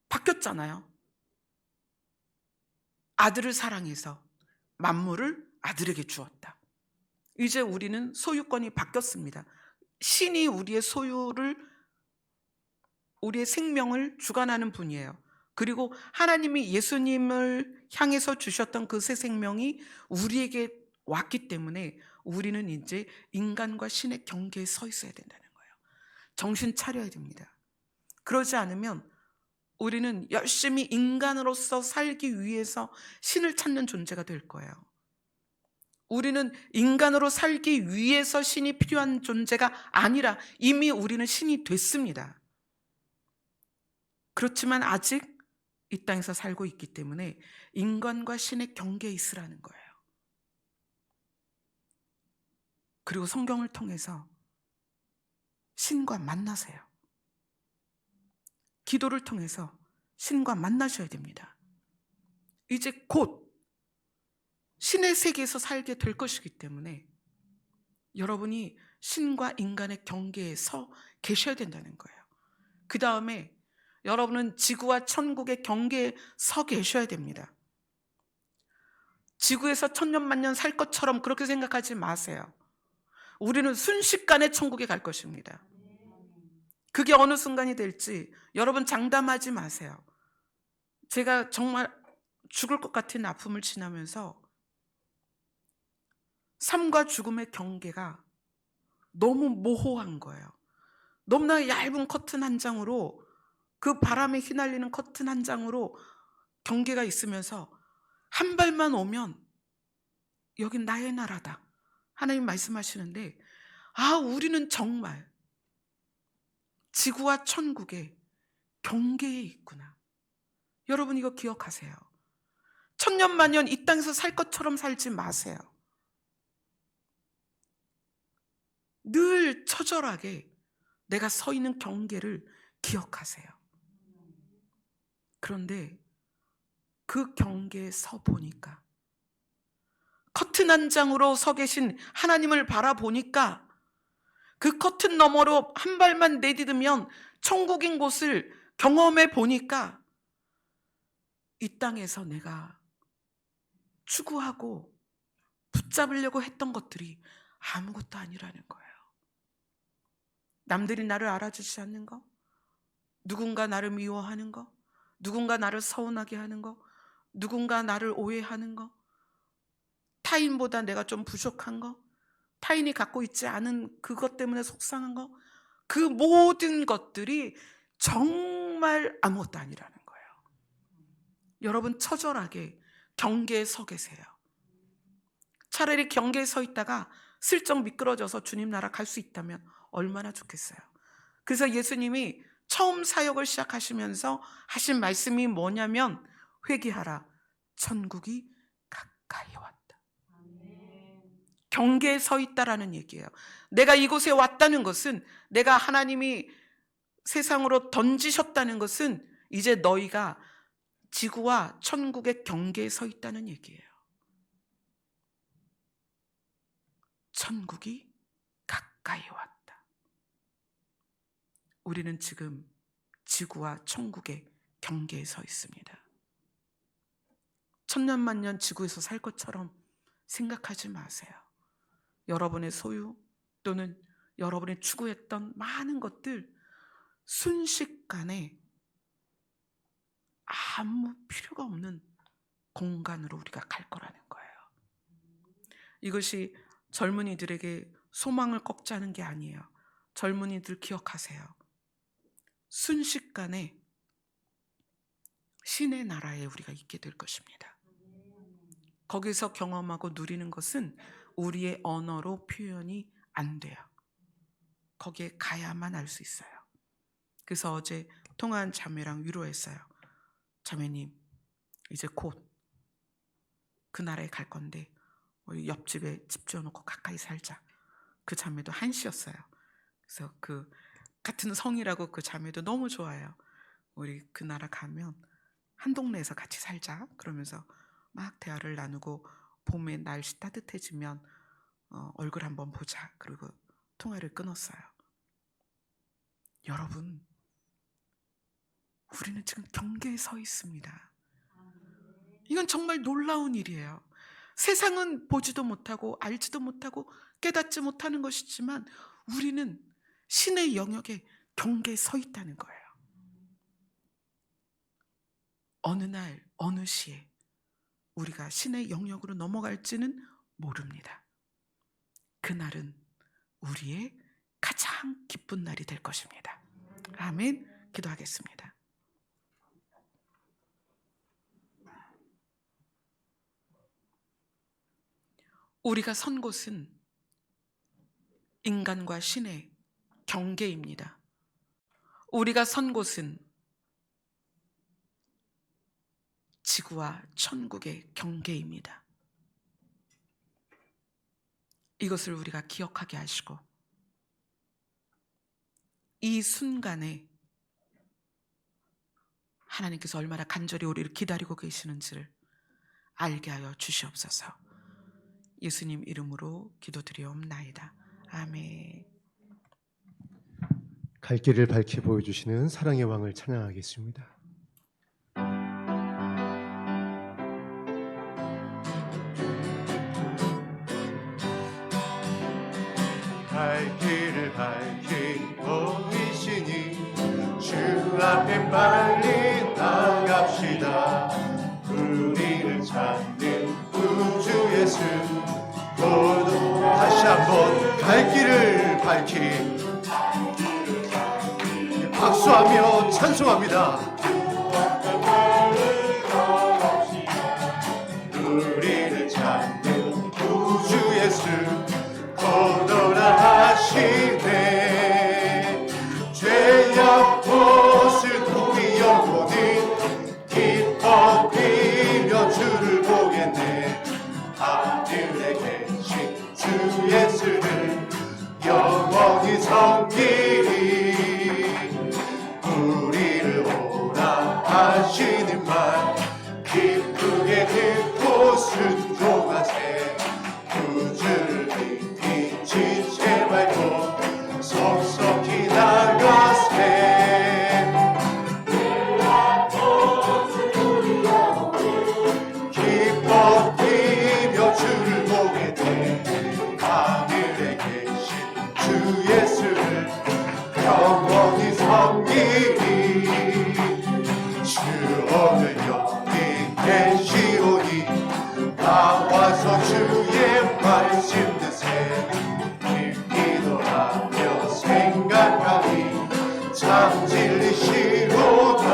바뀌었잖아요. 아들을 사랑해서 만물을 아들에게 주었다. 이제 우리는 소유권이 바뀌었습니다. 신이 우리의 소유를, 우리의 생명을 주관하는 분이에요. 그리고 하나님이 예수님을 향해서 주셨던 그 새 생명이 우리에게 왔기 때문에 우리는 이제 인간과 신의 경계에 서 있어야 된다는 거예요. 정신 차려야 됩니다. 그러지 않으면 우리는 열심히 인간으로서 살기 위해서 신을 찾는 존재가 될 거예요. 우리는 인간으로 살기 위해서 신이 필요한 존재가 아니라 이미 우리는 신이 됐습니다. 그렇지만 아직 이 땅에서 살고 있기 때문에 인간과 신의 경계에 있으라는 거예요. 그리고 성경을 통해서 신과 만나세요. 기도를 통해서 신과 만나셔야 됩니다. 이제 곧 신의 세계에서 살게 될 것이기 때문에 여러분이 신과 인간의 경계에 서 계셔야 된다는 거예요. 그 다음에 여러분은 지구와 천국의 경계에 서 계셔야 됩니다. 지구에서 천년만년 살 것처럼 그렇게 생각하지 마세요. 우리는 순식간에 천국에 갈 것입니다. 그게 어느 순간이 될지 여러분 장담하지 마세요. 제가 정말 죽을 것 같은 아픔을 지나면서 삶과 죽음의 경계가 너무 모호한 거예요. 너무나 얇은 커튼 한 장으로, 그 바람에 휘날리는 커튼 한 장으로 경계가 있으면서 한 발만 오면 여긴 나의 나라다. 하나님 말씀하시는데 우리는 정말 지구와 천국의 경계에 있구나. 여러분 이거 기억하세요. 천년만년 이 땅에서 살 것처럼 살지 마세요. 늘 처절하게 내가 서 있는 경계를 기억하세요. 그런데 그 경계에 서 보니까, 커튼 한 장으로 서 계신 하나님을 바라보니까 그 커튼 너머로 한 발만 내디디면 천국인 곳을 경험해 보니까 이 땅에서 내가 추구하고 붙잡으려고 했던 것들이 아무것도 아니라는 거예요. 남들이 나를 알아주지 않는 거, 누군가 나를 미워하는 거, 누군가 나를 서운하게 하는 거, 누군가 나를 오해하는 거, 타인보다 내가 좀 부족한 거, 타인이 갖고 있지 않은 그것 때문에 속상한 거, 그 모든 것들이 정말 아무것도 아니라는 거예요. 여러분 처절하게 경계에 서 계세요. 차라리 경계에 서 있다가 슬쩍 미끄러져서 주님 나라 갈 수 있다면 얼마나 좋겠어요. 그래서 예수님이 처음 사역을 시작하시면서 하신 말씀이 뭐냐면 회개하라, 천국이 가까이 왔다. 경계에 서 있다라는 얘기예요. 내가 이곳에 왔다는 것은, 내가 하나님이 세상으로 던지셨다는 것은 이제 너희가 지구와 천국의 경계에 서 있다는 얘기예요. 천국이 가까이 왔다. 우리는 지금 지구와 천국의 경계에 서 있습니다. 천년만년 지구에서 살 것처럼 생각하지 마세요. 여러분의 소유 또는 여러분이 추구했던 많은 것들 순식간에 아무 필요가 없는 공간으로 우리가 갈 거라는 거예요. 이것이 젊은이들에게 소망을 꺾자는 게 아니에요. 젊은이들 기억하세요. 순식간에 신의 나라에 우리가 있게 될 것입니다. 거기서 경험하고 누리는 것은 우리의 언어로 표현이 안 돼요. 거기에 가야만 알 수 있어요. 그래서 어제 통화한 자매랑 위로했어요. 자매님, 이제 곧 그 나라에 갈 건데 우리 옆집에 집 지어놓고 가까이 살자. 그 자매도 한시였어요. 그래서 그 같은 성이라고 그 자매도 너무 좋아해요. 우리 그 나라 가면 한 동네에서 같이 살자. 그러면서 막 대화를 나누고 봄에 날씨 따뜻해지면 얼굴 한번 보자. 그리고 통화를 끊었어요. 여러분, 우리는 지금 경계에 서 있습니다. 이건 정말 놀라운 일이에요. 세상은 보지도 못하고 알지도 못하고 깨닫지 못하는 것이지만 우리는 신의 영역에 경계에 서 있다는 거예요. 어느 날 어느 시에 우리가 신의 영역으로 넘어갈지는 모릅니다. 그날은 우리의 가장 기쁜 날이 될 것입니다. 아멘. 기도하겠습니다. 우리가 선 곳은 인간과 신의 경계입니다. 우리가 선 곳은 지구와 천국의 경계입니다. 이것을 우리가 기억하게 하시고 이 순간에 하나님께서 얼마나 간절히 우리를 기다리고 계시는지를 알게 하여 주시옵소서. 예수님 이름으로 기도드리옵나이다. 아멘. 갈 길을 밝히 보여주시는 사랑의 왕을 찬양하겠습니다. 갈 길을 밝히 보이시니 주 앞에 빨리 나갑시다. 우리를 찾는 우주 예수 모두 다시 한번 갈 길을 밝히 박수하며 찬송합니다. 우리를 찾는 우주 예수 거듭나시네. 죄악 벗을 우리 영혼이 기뻐 뛰며 주를 보겠네. 하늘에 계신 주 예수를 영원히 섬기리. 우리를 오라 하시는 말 기쁘게 듣고 순종하세. 구주를 믿기 지체 말고 속속히 나가세. 기뻐 뛰며 주를 보게 돼. 하늘에 계신 주 예수를 영원히 섬기리. 주 오늘 여기 계시오니 나와서 주의 말씀 드세. 기도하며 생각하니 참 진리시로다.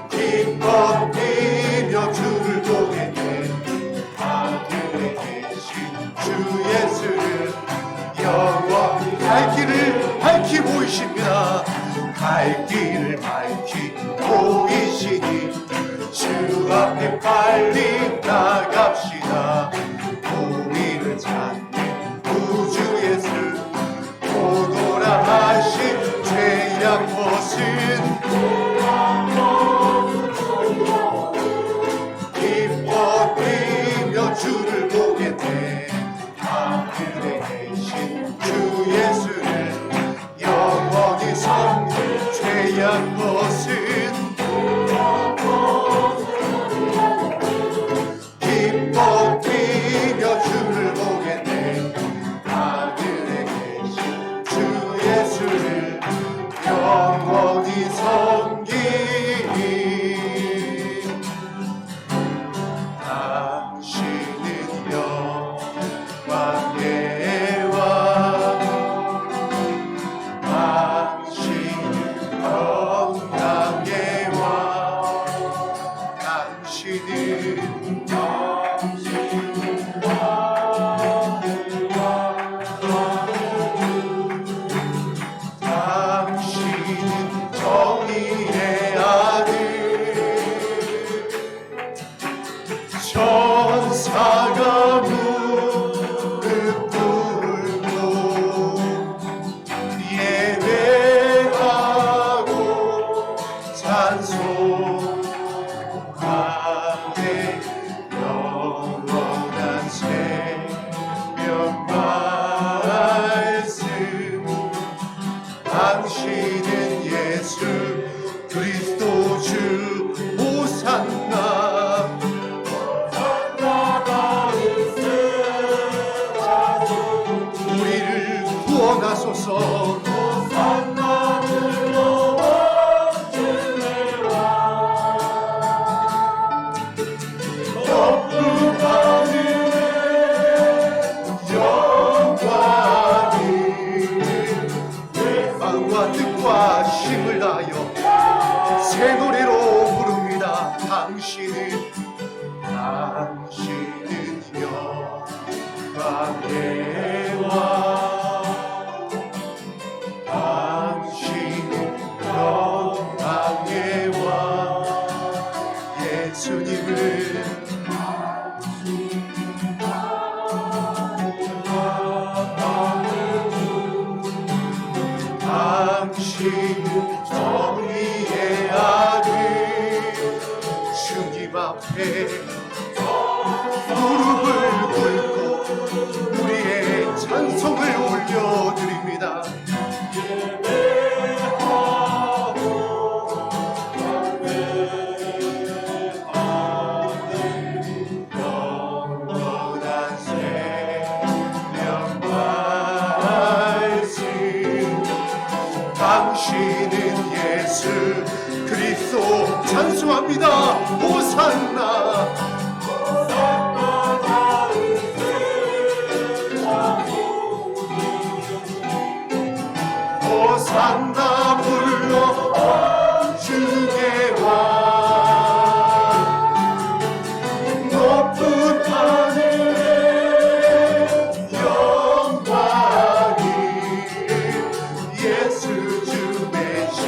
기뻐 뛰며 주를 보게 돼. 하늘에 계신 주 예수를 영원히 갈 길을 밝히 보이십니다. 갈 길을 밝히 보이시니 주 앞에 천사가 무릎 꿇고 예배하고 찬송하네. 영원한 생명 말씀 당신은 예수 그리스도 주 호산나 우리를 구원하소서. 높은 하늘에 영광이 마음과 뜻과 힘을 다하여 새 노래로 부릅니다. 당신은 영광의 왕 당신은 영광의 왕 예수님을 당신은 정의의 아들 주님 앞에 무릎을 꿇고 우리의 찬송을 올려드립니다. 영원한 생명 말씀 당신은 예수 그리스도 찬송합니다. 호산나 호산나 불러 주의 왕 높은 하늘에 영광이 예수 주 메시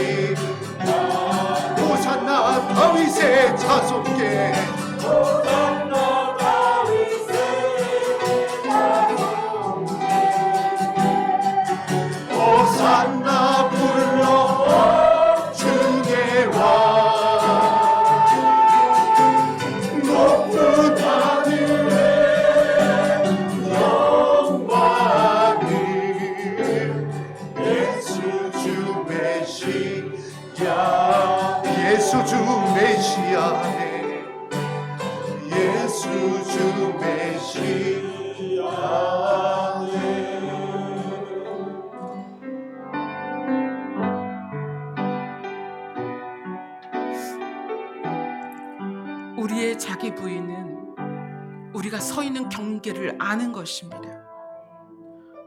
호산나 다윗의 자손께 호산나 불러 주의 왕 높은 하늘에 영광이 예수 주 메시아 예수 주 메시아네 예수 주 메시아네. 우리의 자기 부인은 우리가 서 있는 경계를 아는 것입니다.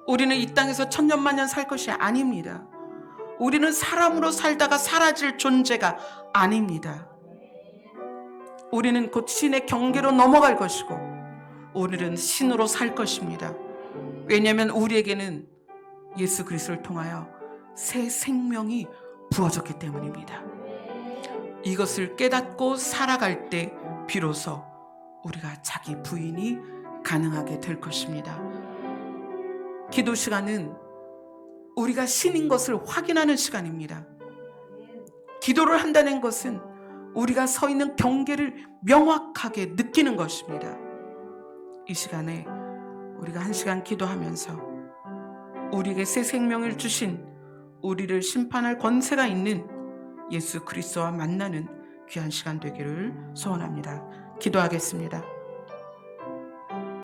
우리는 이 땅에서 천년만년 살 것이 아닙니다. 우리는 사람으로 살다가 사라질 존재가 아닙니다. 우리는 곧 신의 경계로 넘어갈 것이고 우리는 신으로 살 것입니다. 왜냐하면 우리에게는 예수 그리스도를 통하여 새 생명이 부어졌기 때문입니다. 이것을 깨닫고 살아갈 때 비로소 우리가 자기 부인이 가능하게 될 것입니다. 기도 시간은 우리가 신인 것을 확인하는 시간입니다. 기도를 한다는 것은 우리가 서 있는 경계를 명확하게 느끼는 것입니다. 이 시간에 우리가 한 시간 기도하면서 우리에게 새 생명을 주신 우리를 심판할 권세가 있는 예수 그리스도와 만나는 귀한 시간 되기를 소원합니다. 기도하겠습니다.